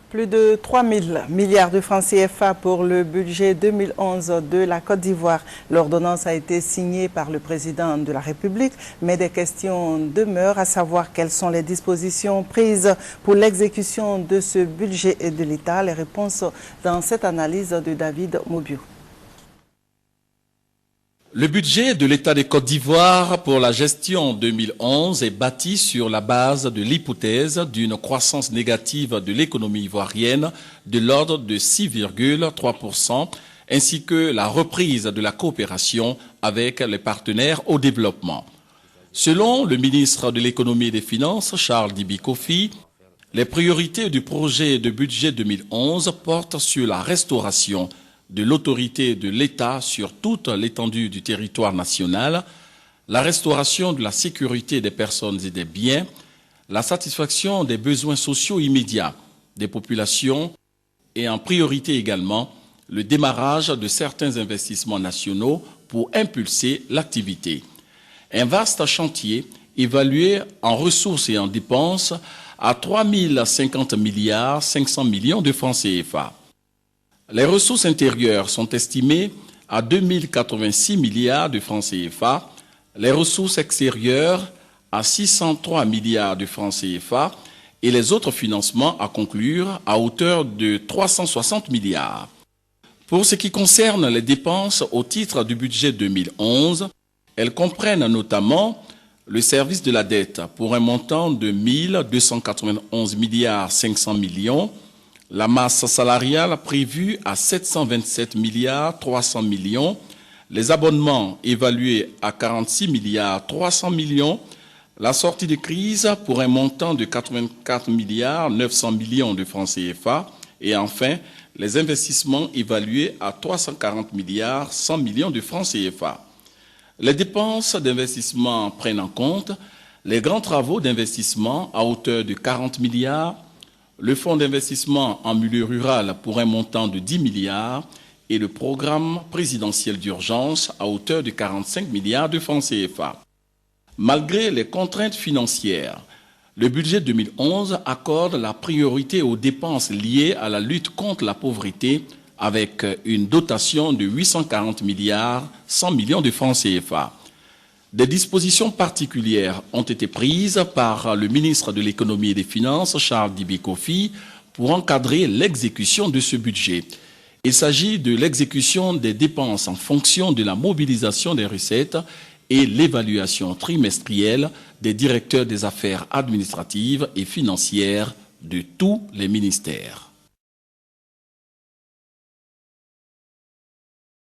Plus de 3 000 milliards de francs CFA pour le budget 2011 de la Côte d'Ivoire. L'ordonnance a été signée par le président de la République, mais des questions demeurent, à savoir quelles sont les dispositions prises pour l'exécution de ce budget de l'État. Les réponses dans cette analyse de David Mobiu. Le budget de l'État de Côte d'Ivoire pour la gestion 2011 est bâti sur la base de l'hypothèse d'une croissance négative de l'économie ivoirienne de l'ordre de 6,3%, ainsi que la reprise de la coopération avec les partenaires au développement. Selon le ministre de l'Économie et des Finances, Charles Dibi Kofi, les priorités du projet de budget 2011 portent sur la restauration de l'autorité de l'État sur toute l'étendue du territoire national, la restauration de la sécurité des personnes et des biens, la satisfaction des besoins sociaux immédiats des populations et en priorité également le démarrage de certains investissements nationaux pour impulser l'activité. Un vaste chantier évalué en ressources et en dépenses à 3 050 milliards 500 millions de francs CFA. Les ressources intérieures sont estimées à 2 086 milliards de francs CFA, les ressources extérieures à 603 milliards de francs CFA et les autres financements à conclure à hauteur de 360 milliards. Pour ce qui concerne les dépenses au titre du budget 2011, elles comprennent notamment le service de la dette pour un montant de 1 291 milliards 500 millions, la masse salariale prévue à 727 milliards 300 millions, les abonnements évalués à 46 milliards 300 millions, la sortie de crise pour un montant de 84 milliards 900 millions de francs CFA et enfin les investissements évalués à 340 milliards 100 millions de francs CFA. Les dépenses d'investissement prennent en compte les grands travaux d'investissement à hauteur de 40 milliards, le fonds d'investissement en milieu rural pour un montant de 10 milliards et le programme présidentiel d'urgence à hauteur de 45 milliards de francs CFA. Malgré les contraintes financières, le budget 2011 accorde la priorité aux dépenses liées à la lutte contre la pauvreté avec une dotation de 840 milliards 100 millions de francs CFA. Des dispositions particulières ont été prises par le ministre de l'Économie et des Finances, Charles Dibi Kofi, pour encadrer l'exécution de ce budget. Il s'agit de l'exécution des dépenses en fonction de la mobilisation des recettes et l'évaluation trimestrielle des directeurs des affaires administratives et financières de tous les ministères.